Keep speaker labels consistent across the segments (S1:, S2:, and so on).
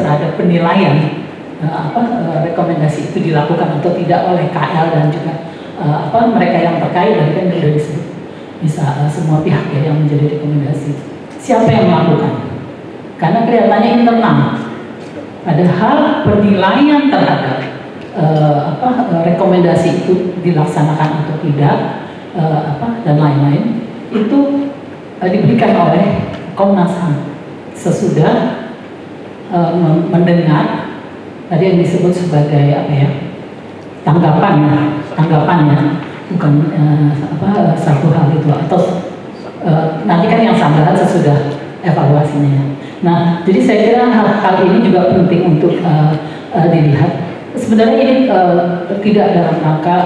S1: terhadap penilaian rekomendasi itu dilakukan atau tidak oleh KL dan juga mereka yang terkait, dan kan sudah disebut bisa semua pihak ya yang menjadi rekomendasi. Siapa yang melakukan? Karena kelihatannya internal. Padahal penilaian terhadap rekomendasi itu dilaksanakan atau tidak dan lain-lain itu diberikan oleh Komnas HAM sesudah mendengar tadi yang disebut sebagai tanggapan ya, bukan satu hal itu, atau nanti kan yang sambaran sesudah evaluasinya. Nah, jadi saya kira hal ini juga penting untuk dilihat. Sebenarnya ini tidak dalam rangka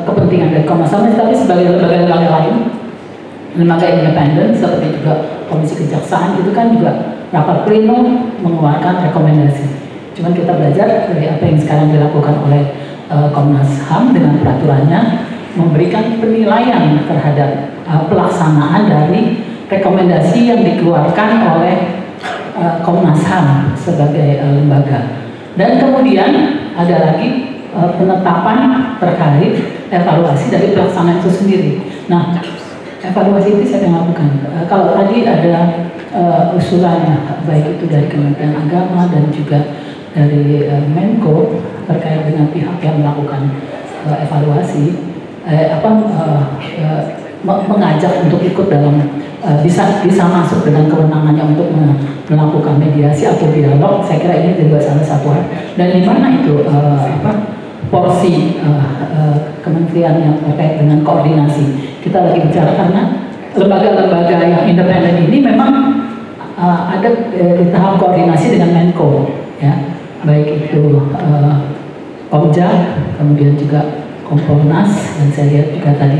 S1: kepentingan dari Komnas HAM, tapi sebagai lembaga-lembaga lain, lembaga independen seperti juga Komisi Kejaksaan itu kan juga rapat pleno mengeluarkan rekomendasi. Cuman kita belajar dari apa yang sekarang dilakukan oleh Komnas HAM dengan peraturannya, memberikan penilaian terhadap pelaksanaan dari rekomendasi yang dikeluarkan oleh Komnas HAM sebagai lembaga. Dan kemudian ada lagi penetapan terkait evaluasi dari pelaksanaan itu sendiri. Nah, evaluasi itu saya lakukan. Kalau tadi ada usulan baik itu dari Kementerian Agama dan juga dari Menko terkait dengan pihak yang melakukan evaluasi, mengajak untuk ikut dalam bisa masuk dengan kewenangannya untuk melakukan mediasi atau dialog. Saya kira ini juga salah satu hal. Dan di mana itu porsi kementerian yang terkait dengan koordinasi kita lagi bicara, karena lembaga-lembaga yang independen ini memang ada di tahap koordinasi dengan Menko ya, baik itu Komja, kemudian juga Kompolnas, dan saya lihat juga tadi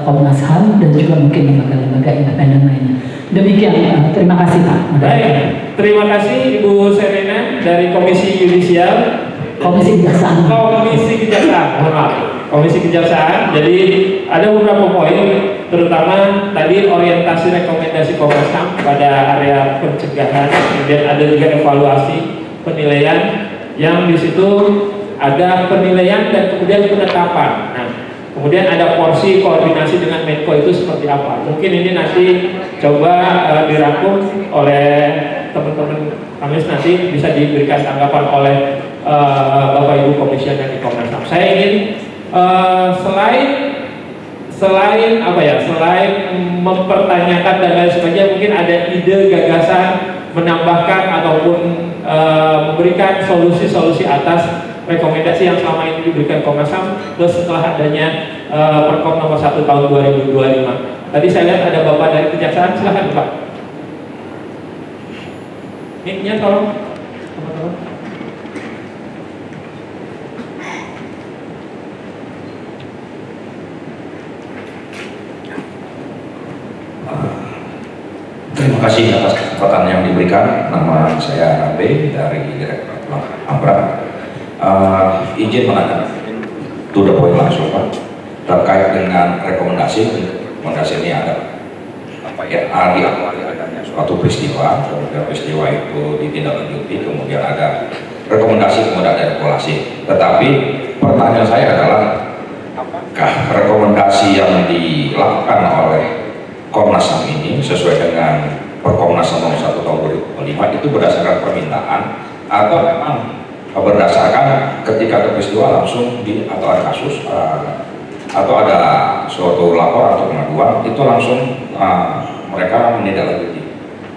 S1: Komnas HAM dan juga mungkin lembaga-lembaga independen lainnya. Demikian, terima kasih Pak.
S2: Baik, terima kasih Ibu Serena dari Komisi Yudisial.
S1: Komisi Kejaksaan.
S2: Komisi Kejaksaan. Jadi ada beberapa poin, terutama tadi orientasi rekomendasi Komnas HAM pada area pencegahan, kemudian ada juga evaluasi penilaian yang di situ ada penilaian dan kemudian penetapan. Nah, kemudian ada porsi koordinasi dengan Menko itu seperti apa? Mungkin ini nanti coba dirangkum oleh teman-teman kami, nanti bisa diberikan tanggapan oleh Bapak Ibu Komisioner di Komnas HAM. Saya ingin selain mempertanyakan dan lain sebagainya, mungkin ada ide, gagasan, menambahkan ataupun memberikan solusi-solusi atas rekomendasi yang selama ini diberikan Komnas HAM plus setelah adanya Perkom nomor 1 tahun 2025. Tadi saya lihat ada Bapak dari Kejaksaan, silahkan Pak. Mic-nya tolong.
S3: Terima kasih atas kesempatan yang diberikan. Nama saya B dari Direktorat Ambrak. Izin menanyakan to the point langsung Pak, terkait dengan rekomendasi ini ada diawali adanya suatu peristiwa, kemudian peristiwa itu ditindaklanjuti, kemudian ada rekomendasi, kemudian ada evaluasi. Tetapi pertanyaan saya adalah, apakah rekomendasi yang dilakukan oleh Komnas HAM ini sesuai dengan Perkomnas nomor 1 tahun 2005 itu berdasarkan permintaan atau memang berdasarkan ketika ada peristiwa langsung atau ada kasus atau ada suatu lapor atau pengaduan itu langsung mereka menindaklanjuti,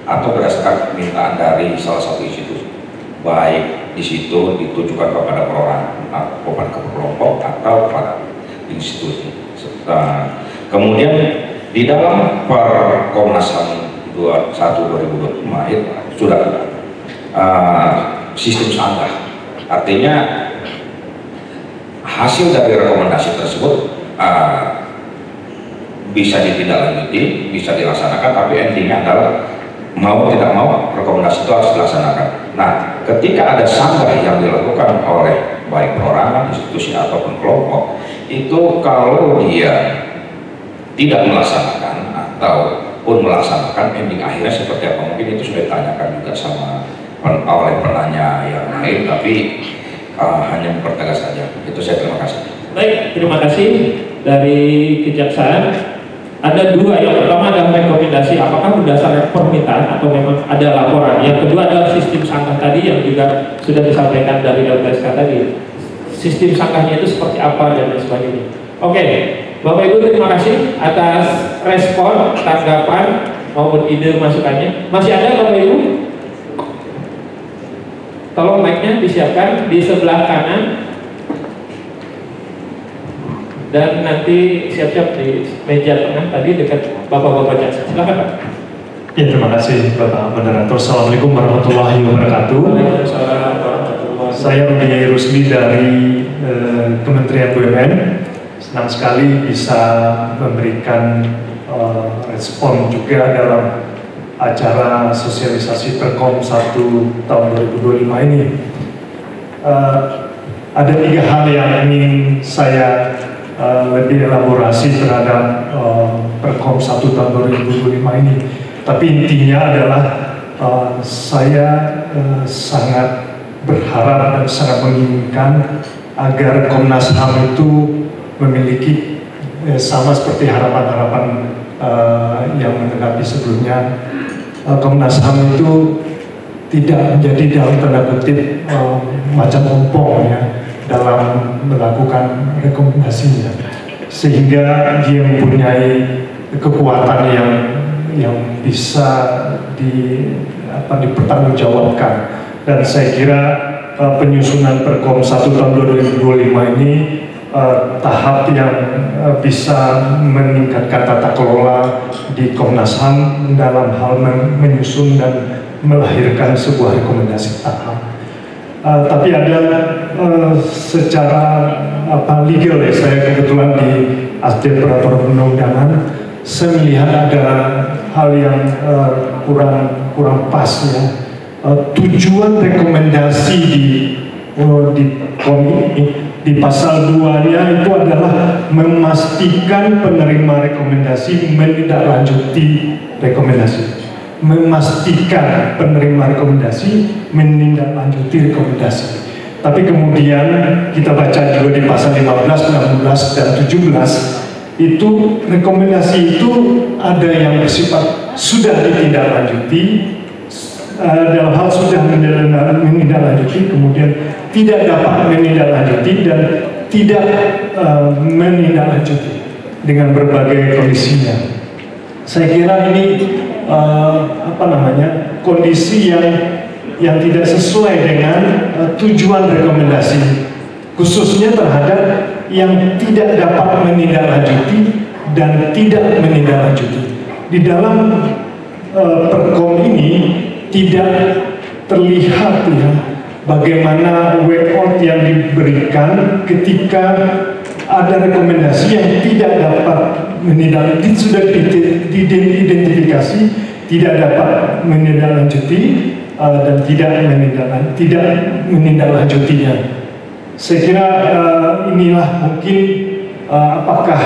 S3: atau berdasarkan permintaan dari salah satu institusi, baik di situ ditujukan kepada perorangan atau ke kelompok atau kepada institusi. Kemudian di dalam Perkomnas HAM 21/2025 itu sudah sistem sanggah. Artinya hasil dari rekomendasi tersebut bisa ditindaklanjuti, bisa dilaksanakan, tapi endingnya adalah mau tidak mau rekomendasi itu harus dilaksanakan. Nah, ketika ada sanggah yang dilakukan oleh baik perorangan, institusi ataupun kelompok, itu kalau dia tidak melaksanakan atau pun melaksanakan ending akhirnya seperti apa, mungkin itu sudah ditanyakan juga sama oleh penanya yang lain, tapi hanya mempertegas saja. Itu saya, terima kasih.
S2: Baik, terima kasih dari Kejaksaan. Ada dua, yang pertama adalah rekomendasi apakah berdasarkan permintaan atau memang ada laporan. Yang kedua adalah sistem sangka tadi yang juga sudah disampaikan dari LPSK tadi. Sistem sangkanya itu seperti apa dan lain sebagainya. Oke, Bapak Ibu terima kasih atas respon, tanggapan maupun ide masukannya. Masih ada Bapak Ibu? Tolong mic-nya disiapkan di sebelah kanan dan nanti siap-siap di meja tengah tadi dekat Bapak-bapak jaksa. Silakan Pak.
S4: Ya, terima kasih Bapak Moderator. Assalamualaikum warahmatullahi wabarakatuh.
S2: Waalaikumsalam warahmatullahi wabarakatuh.
S4: Saya Romi Rusli dari Kementerian BUMN. Senang sekali bisa memberikan respon juga dalam acara sosialisasi Perkom 1 tahun 2025 ini. Ada 3 hal yang ingin saya lebih elaborasi terhadap Perkom 1 tahun 2025 ini. Tapi intinya adalah saya sangat berharap dan sangat menginginkan agar Komnas HAM itu memiliki sama seperti harapan-harapan yang menghadapi sebelumnya. Komnas HAM itu tidak menjadi dalam tanda kutip macam ompong ya dalam melakukan rekomendasinya, sehingga dia mempunyai kekuatan yang bisa dipertanggungjawabkan. Dan saya kira penyusunan Perkom 1 tahun 2025 ini tahap yang bisa meningkatkan tata kelola di Komnas HAM dalam hal menyusun dan melahirkan sebuah rekomendasi tahap. Tapi ada secara legal ya, saya kebetulan di Asdep Peraturan Perundang-undangan, saya melihat ada hal yang kurang pas ya. Tujuan rekomendasi di pasal 2-nya itu adalah memastikan penerima rekomendasi menindaklanjuti rekomendasi. Memastikan penerima rekomendasi menindaklanjuti rekomendasi. Tapi kemudian kita baca juga di pasal 15, 16, dan 17 itu rekomendasi itu ada yang bersifat sudah ditindaklanjuti, dalam hal sudah menindaklanjuti, kemudian tidak dapat menindaklanjuti dan tidak menindaklanjuti dengan berbagai kondisinya. Saya kira ini kondisi yang tidak sesuai dengan tujuan rekomendasi, khususnya terhadap yang tidak dapat menindaklanjuti dan tidak menindaklanjuti. Di dalam Perkom ini tidak terlihat ya bagaimana way out yang diberikan ketika ada rekomendasi yang tidak dapat menindaklanjuti, sudah diidentifikasi tidak dapat menindaklanjuti dan tidak menindaklanjutinya. Saya kira inilah mungkin apakah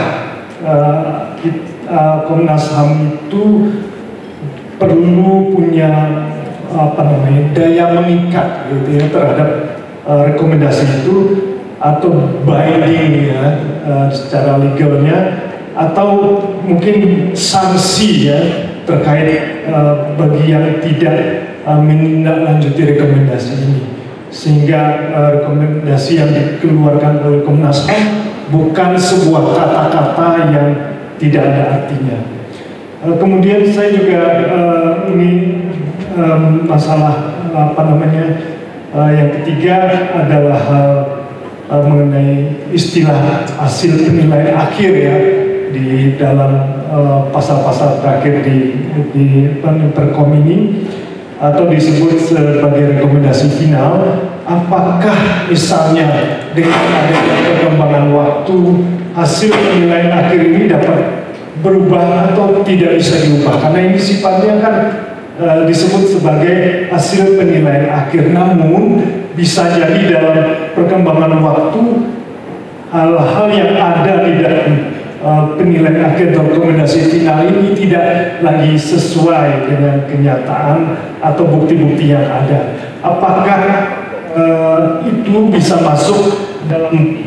S4: Komnas HAM itu perlu punya daya mengikat gitu ya terhadap rekomendasi itu, atau binding ya secara legalnya, atau mungkin sanksi ya terkait bagi yang tidak menindaklanjuti rekomendasi ini, sehingga rekomendasi yang dikeluarkan oleh Komnas HAM bukan sebuah kata-kata yang tidak ada artinya. Kemudian saya juga ini masalah yang ketiga adalah hal mengenai istilah hasil penilaian akhir ya di dalam pasal-pasal terakhir di Perkom ini, atau disebut sebagai rekomendasi final. Apakah misalnya dengan adanya perkembangan waktu hasil penilaian akhir ini dapat berubah atau tidak bisa diubah, karena ini sifatnya kan disebut sebagai hasil penilaian akhir, namun bisa jadi dalam perkembangan waktu hal-hal yang ada di dalam penilaian akhir atau rekomendasi final ini tidak lagi sesuai dengan kenyataan atau bukti-bukti yang ada. Apakah itu bisa masuk dalam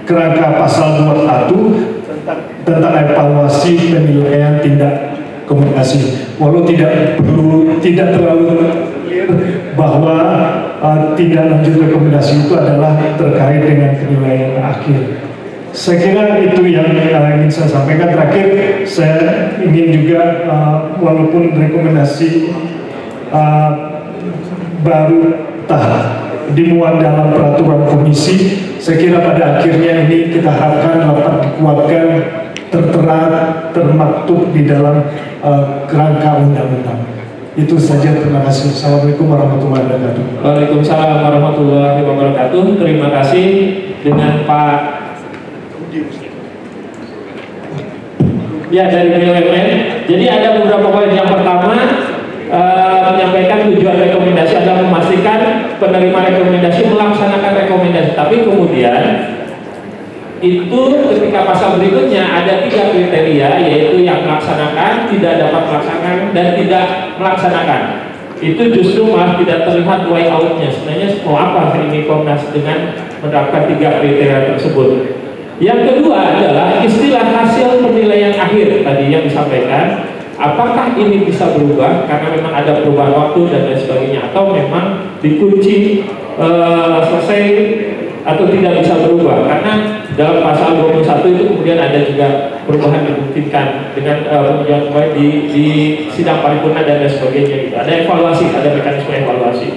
S4: kerangka pasal 21 tentang evaluasi penilaian tindak komunikasi? Walau tidak terlalu clear bahwa tindak lanjut rekomendasi itu adalah terkait dengan penilaian akhir. Saya kira itu yang ingin saya sampaikan. Terakhir, saya ingin juga walaupun rekomendasi baru dimuat dalam peraturan komisi, saya kira pada akhirnya ini kita harapkan dapat dikuatkan, tertera, termaktub di dalam kerangka undang-undang. Itu saja, terima kasih. Assalamualaikum warahmatullahi wabarakatuh.
S2: Waalaikumsalam warahmatullahi wabarakatuh. Terima kasih dengan Pak. Ya, dari BUMN. Jadi ada beberapa poin. Yang pertama, menyampaikan tujuan rekomendasi adalah memastikan penerima rekomendasi melaksanakan rekomendasi. Tapi kemudian itu ketika pasal berikutnya ada 3 kriteria, yaitu yang melaksanakan, tidak dapat melaksanakan, dan tidak melaksanakan. Itu justru malah tidak terlihat way out-nya. Sebenarnya mau apa ini Komnas dengan menerapkan 3 kriteria tersebut. Yang kedua adalah istilah hasil penilaian akhir tadi yang disampaikan. Apakah ini bisa berubah karena memang ada perubahan waktu dan lain sebagainya, atau memang dikunci selesai atau tidak bisa berubah? Karena dalam pasal 21 itu kemudian ada juga perubahan dimungkinkan dengan peninjauan kembali di sidang paripurna dan lain sebagainya gitu. Ada evaluasi, ada mekanisme evaluasi.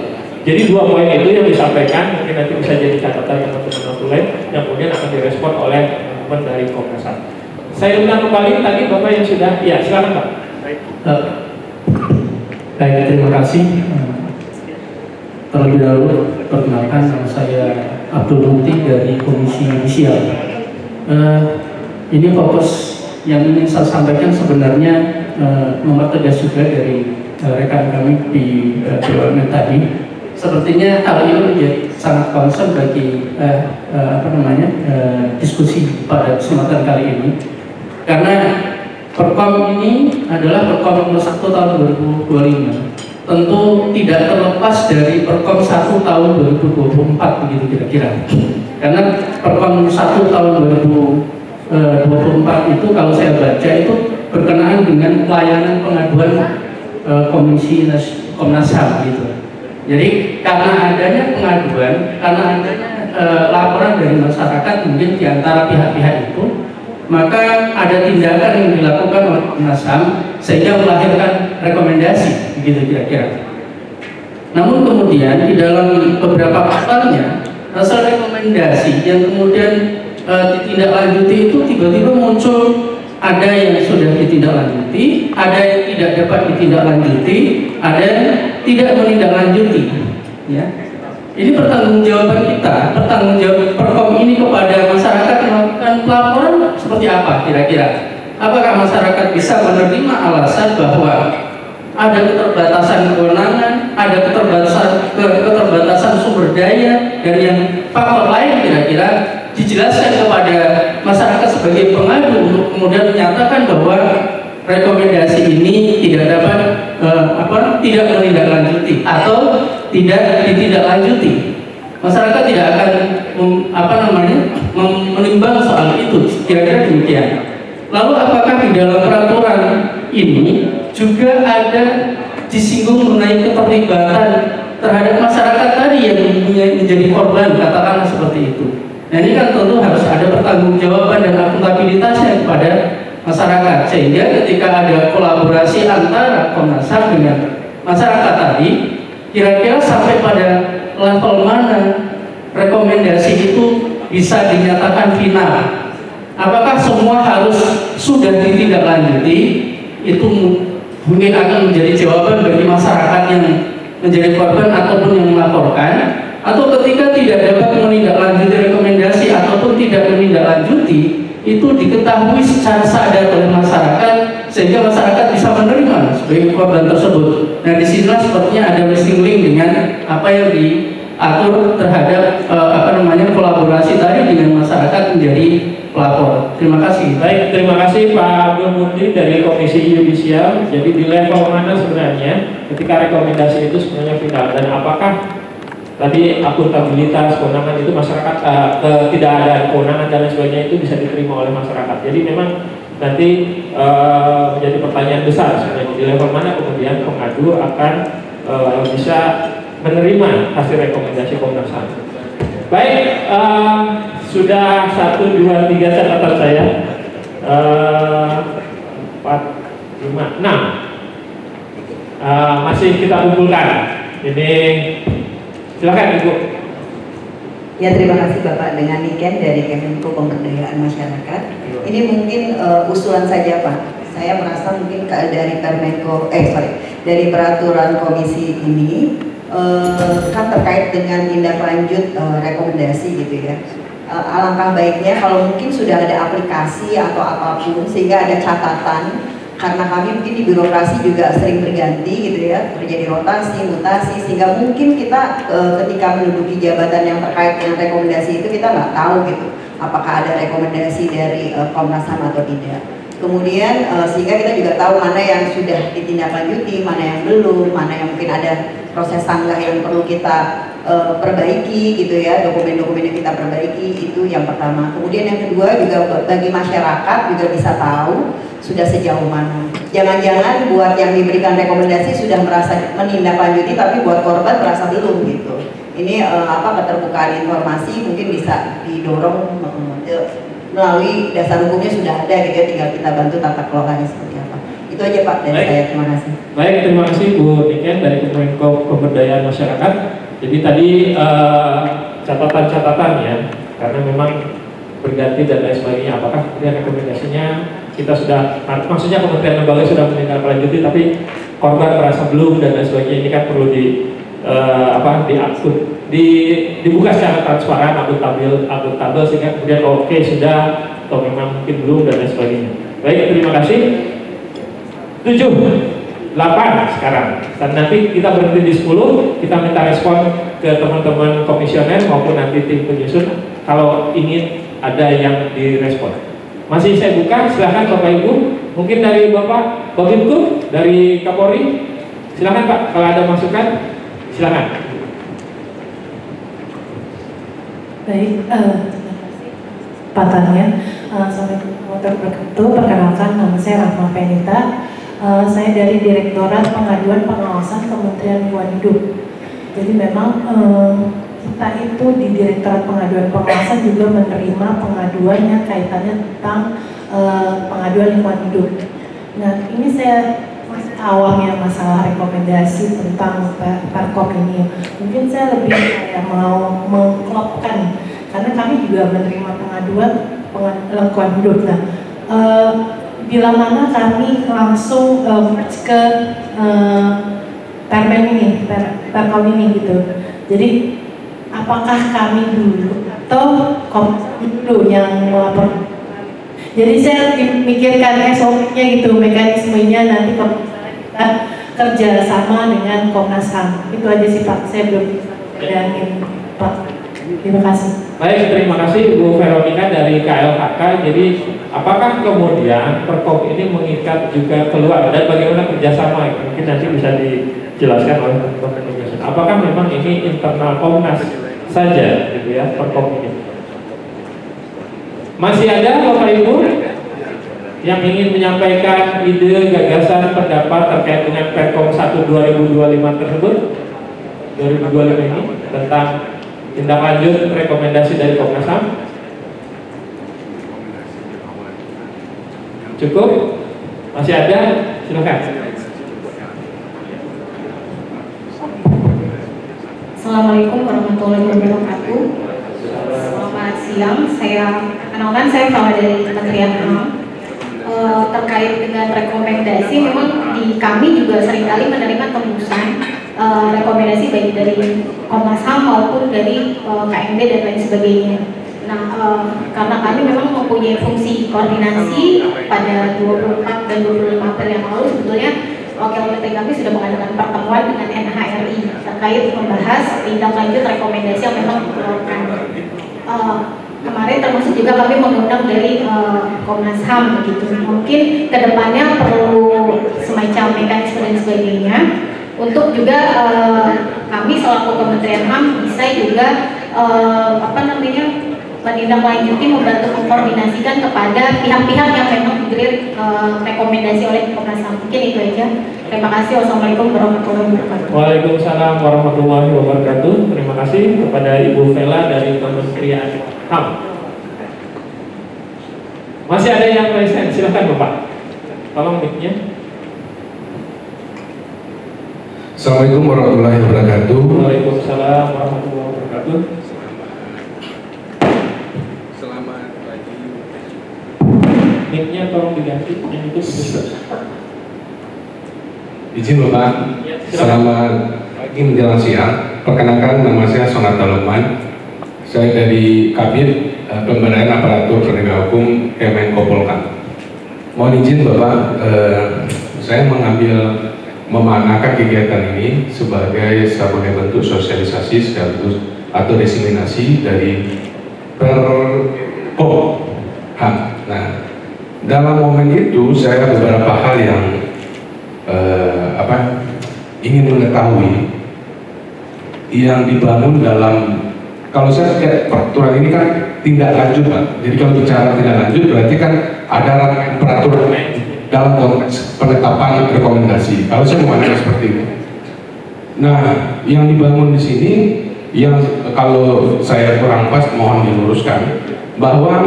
S2: Jadi 2 poin itu yang disampaikan, mungkin nanti bisa jadi catatan teman-teman lain yang kemudian akan direspon oleh teman dari Komnas HAM. Saya undang kembali tadi Bapak yang sudah, ya silakan Pak.
S5: Baik, terima kasih. Terlebih dahulu perkenalkan, nama saya Abdul Mukti dari Komisi Yudisial. Ini fokus yang ingin saya sampaikan sebenarnya mempertegas juga dari rekan kami di BUMN tadi. Sepertinya hal ini menjadi sangat concern bagi diskusi pada kesempatan kali ini, karena Perkom ini adalah Perkom nomor 1 tahun 2025. Tentu tidak terlepas dari Perkom 1 tahun 2024 begitu kira-kira. Karena Perkom 1 tahun 2024 itu kalau saya baca itu berkenaan dengan pelayanan pengaduan Komnas HAM gitu. Jadi karena adanya pengaduan, karena adanya laporan dari masyarakat mungkin di antara pihak-pihak itu, maka ada tindakan yang dilakukan oleh Komnas HAM sehingga melahirkan rekomendasi, begitu kira-kira. Namun kemudian di dalam beberapa pasalnya, hasil rekomendasi yang kemudian ditindaklanjuti itu tiba-tiba muncul, ada yang sudah ditindaklanjuti, ada yang tidak dapat ditindaklanjuti, ada yang tidak menindaklanjuti. Ya. Ini pertanggungjawaban kita, pertanggungjawab Perkom ini kepada masyarakat melakukan pelaporan seperti apa kira-kira? Apakah masyarakat bisa menerima alasan bahwa ada keterbatasan kewenangan, ada keterbatasan sumber daya, dan yang faktor lain kira-kira dijelaskan kepada masyarakat sebagai pengadu untuk kemudian menyatakan bahwa rekomendasi ini tidak dapat tidak menindaklanjuti atau tidak ditindaklanjuti. Masyarakat tidak akan menimbang soal itu, kira-kira demikian. Lalu apakah di dalam peraturan ini juga ada disinggung mengenai keterlibatan terhadap masyarakat tadi yang menjadi korban, katakanlah seperti itu. Nah, ini kan tentu harus ada pertanggungjawaban dan akuntabilitasnya kepada masyarakat, sehingga ketika ada kolaborasi antara Komnas HAM dengan masyarakat tadi, kira-kira sampai pada level mana rekomendasi itu bisa dinyatakan final. Apakah semua harus sudah ditindaklanjuti? Itu mungkin akan menjadi jawaban bagi masyarakat yang menjadi korban ataupun yang melaporkan, atau ketika tidak dapat menindaklanjuti rekomendasi ataupun tidak menindaklanjuti, itu diketahui secara sadar oleh masyarakat sehingga masyarakat bisa menerima sebagai korban tersebut. Nah, disinilah sepertinya ada missing link dengan apa yang diatur terhadap kolaborasi tadi dengan masyarakat menjadi pelapor. Terima kasih.
S2: Baik, terima kasih Pak Abdul Mukti dari Komisi Yudisial. Jadi di level mana sebenarnya ketika rekomendasi itu sebenarnya final, dan apakah tadi akuntabilitas kewenangan itu masyarakat tidak ada kewenangan dan lain sebagainya itu bisa diterima oleh masyarakat. Jadi memang nanti menjadi pertanyaan besar sebenarnya di level mana kemudian pengadu akan bisa menerima hasil rekomendasi Komnas HAM. Baik, sudah 1, 2, 3 catatan saya, 4, 5, 6 masih kita kumpulkan. Ini silakan Ibu.
S6: Ya, terima kasih Bapak. Dengan Niken dari Kemenko Pemberdayaan Masyarakat. Ini mungkin usulan saja Pak. Saya merasa mungkin dari dari peraturan komisi ini kan terkait dengan tindak lanjut rekomendasi gitu ya. Alangkah baiknya kalau mungkin sudah ada aplikasi atau apapun sehingga ada catatan, karena kami mungkin di birokrasi juga sering berganti gitu ya, terjadi rotasi, mutasi, sehingga mungkin kita ketika menduduki jabatan yang terkait dengan rekomendasi itu kita nggak tahu gitu apakah ada rekomendasi dari Komnas HAM atau tidak. Kemudian sehingga kita juga tahu mana yang sudah ditindaklanjuti, mana yang belum, mana yang mungkin ada proses sanggah yang perlu kita perbaiki gitu ya, dokumen-dokumen yang kita perbaiki, itu yang pertama. Kemudian yang kedua juga bagi masyarakat juga bisa tahu sudah sejauh mana. Jangan-jangan buat yang diberikan rekomendasi sudah merasa menindaklanjuti, tapi buat korban merasa belum gitu. Ini keterbukaan informasi mungkin bisa didorong melalui dasar hukumnya sudah ada gitu ya, tinggal kita bantu tata kelolanya seperti apa. Itu aja Pak dari saya, terima kasih.
S2: Baik, terima kasih Bu Niken dari Kemenko Pemberdayaan Masyarakat. Jadi tadi catatan-catatan ya, karena memang berganti dan lain sebagainya. Apakah kemudian rekomendasinya kita sudah, maksudnya kementerian lembaga sudah menindaklanjuti, tapi korban merasa belum dan lain sebagainya. Ini kan perlu dibuka secara transparan, akuntabel sehingga kemudian oke, sudah atau memang mungkin belum dan lain sebagainya. Baik, terima kasih. 7, 8 sekarang. Dan nanti kita berhenti di 10, kita minta respon ke teman-teman komisioner maupun nanti tim penyusun kalau ingin ada yang direspon. Masih saya buka, silahkan Bapak Ibu. Mungkin dari Bapak Babinku, dari Kapolri, silahkan Pak, kalau ada masukan, silahkan.
S7: Baik, Pak Tania, Assalamualaikum warahmatullahi wabarakatuh. Perkenalkan, nama saya Rahma Penita. Saya dari Direktorat Pengaduan Pengawasan Kementerian Lingkungan Hidup. Jadi memang kita itu di Direktorat Pengaduan Pengawasan juga menerima pengaduan yang kaitannya tentang pengaduan lingkungan hidup. Nah, ini saya awalnya masalah rekomendasi tentang Perkom ini. Mungkin saya lebih mau mengklopkan, karena kami juga menerima pengaduan lingkungan hidup. Nah, bila mana kami langsung merge ke Permen ini, Perkom ini gitu. Jadi apakah kami dulu atau Komnas dulu yang melapor? Jadi saya mikirkan SOP-nya gitu, mekanismenya nanti kalau kita kerja sama dengan Komnas HAM. Itu aja sih Pak, saya belum bayangin Pak. Terima kasih.
S2: Baik, terima kasih Bu Veronica dari KLHK. Jadi apakah kemudian Perkom ini mengikat juga keluar dan bagaimana kerjasama? Mungkin nanti bisa dijelaskan oleh teman-teman penyusun. Apakah memang ini internal Komnas saja, gitu ya, Perkom ini? Masih ada Bapak Ibu yang ingin menyampaikan ide, gagasan, pendapat terkait dengan Perkom 1 2025 tersebut, 2025 ini tentang tindak lanjut rekomendasi dari Komnas HAM? Cukup? Masih ada? Silakan.
S8: Assalamualaikum warahmatullahi wabarakatuh. Selamat siang. Saya kenalkan, saya Fala dari Kementerian HAM. Terkait dengan rekomendasi, memang di kami juga seringkali menerima tembusan rekomendasi baik dari Komnas HAM maupun dari KMB dan lain sebagainya. Nah, karena kami memang mempunyai fungsi koordinasi pada 24 dan 25 April yang lalu, sebetulnya Wakil Menteri kami sudah mengadakan pertemuan dengan NHRI terkait membahas tindak lanjut rekomendasi yang memang dikeluarkan. kemarin termasuk juga kami mengundang dari Komnas HAM begitu. Mungkin kedepannya perlu semacam mekanisme dan sebagainya untuk juga kami selaku Kementerian HAM bisa juga menindaklanjuti, membantu mengkoordinasikan kepada pihak-pihak yang memang diberi rekomendasi oleh Komnas HAM. Mungkin itu aja. Terima kasih. Wassalamualaikum warahmatullahi wabarakatuh.
S2: Waalaikumsalam warahmatullahi wabarakatuh. Terima kasih kepada Ibu Vela dari Kementerian HAM. Masih ada yang present? Silakan Bapak. Tolong mic-nya.
S9: Assalamualaikum warahmatullahi wabarakatuh.
S2: Waalaikumsalam warahmatullahi wabarakatuh.
S9: Selamat pagi.
S2: Mic-nya tolong diganti. Yang itu
S9: Izin Bapak, selamat pagi menjelang siang. Perkenalkan, nama saya Sonata Lukman. Saya dari Kabid Pemberdayaan Aparatur Penegak Hukum Kemenko Polhukam. Mohon izin Bapak, saya memanakan kegiatan ini sebagai sebagai bentuk sosialisasi sekaligus atau diseminasi dari Perpolhukam. Nah, dalam momen itu saya beberapa hal yang ingin mengetahui yang dibangun dalam, kalau saya lihat peraturan ini kan tindak lanjut Pak. Jadi kalau bicara tindak lanjut berarti kan ada peraturan dalam konteks penetapan rekomendasi. Kalau saya memandang seperti itu. Nah, yang dibangun di sini yang kalau saya kurang pas mohon diluruskan bahwa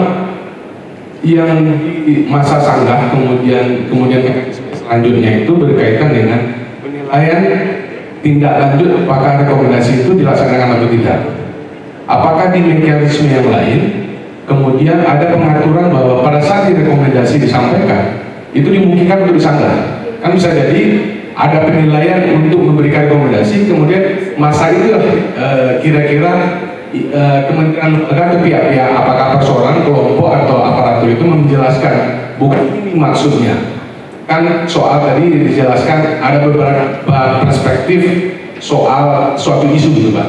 S9: yang di masa sanggah kemudian selanjutnya itu berkaitan dengan penilaian tindak lanjut apakah rekomendasi itu dilaksanakan atau tidak. Apakah di mekanisme yang lain kemudian ada pengaturan bahwa pada saat rekomendasi disampaikan itu dimungkinkan untuk disanggah. Kan bisa jadi ada penilaian untuk memberikan rekomendasi kemudian masa itu kira-kira kementerian lembaga atau pihak-pihak apakah persoalan kelompok atau aparatur itu menjelaskan bukan ini maksudnya. Kan soal tadi dijelaskan ada beberapa perspektif soal suatu isu gitu Pak.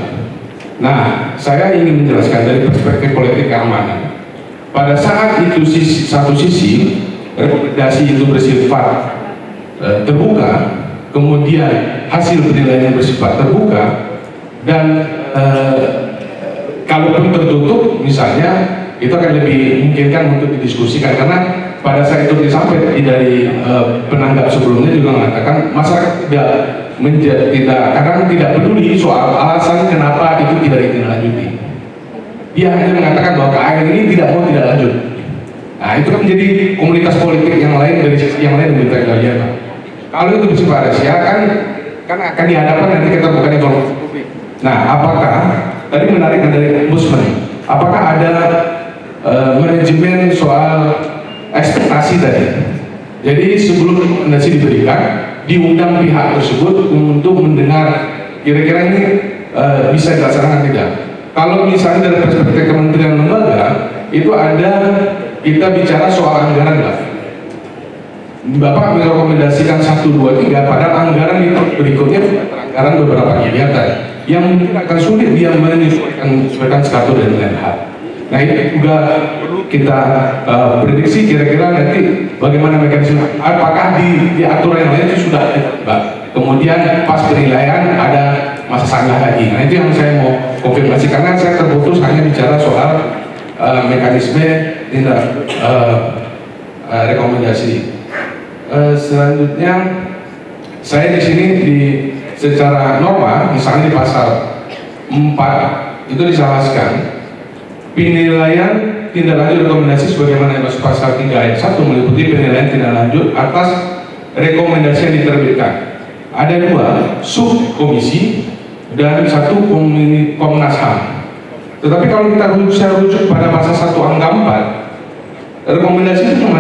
S9: Nah, saya ingin menjelaskan dari perspektif politik keamanan. Pada saat itu satu sisi rekomendasi itu bersifat terbuka, kemudian hasil penilaiannya bersifat terbuka, dan kalaupun tertutup misalnya itu akan lebih memungkinkan untuk didiskusikan karena pada saat itu disampaikan dari penanggap sebelumnya juga mengatakan masyarakat kadang tidak peduli soal alasan kenapa itu tidak ditindaklanjuti. Dia hanya mengatakan bahwa KAR ini tidak lanjut. Nah, itu kan menjadi komunitas politik yang lain dari sisi yang lain yang kita lihat. Kalau itu bersifat rahasia kan akan dihadapkan nanti keterbukaan informasi publik. Nah, apakah tadi menarik dari Ombudsman, apakah ada manajemen soal ekspektasi tadi? Jadi sebelum rekomendasi diberikan, diundang pihak tersebut untuk mendengar kira-kira ini bisa dilaksanakan tidak. Kalau misalnya dari perspektif kementerian lembaga itu ada kita bicara soal anggaran Pak. Bapak merekomendasikan 1, 2, 3 padahal anggaran itu berikutnya anggaran beberapa kegiatan yang mungkin akan sulit dia menyesuaikan satu dan lain hal. Nah, ini juga perlu kita prediksi kira-kira nanti bagaimana mekanisme, apakah di aturan yang lain itu sudah ada Pak. Kemudian pas penilaian ada masa sanggah lagi. Nah, itu yang saya mau konfirmasi karena saya terputus hanya bicara soal mekanisme tindak rekomendasi. Selanjutnya saya di sini secara norma misalnya di pasal 4 itu dijelaskan penilaian tindak lanjut rekomendasi sebagaimana yang masuk pasal 3 ayat 1 meliputi penilaian tindak lanjut atas rekomendasi yang diterbitkan. Ada 2 subkomisi dan 1 Komnas HAM. Tetapi kalau kita rujuk pada pasal 1 angka 4 rekomendasi itu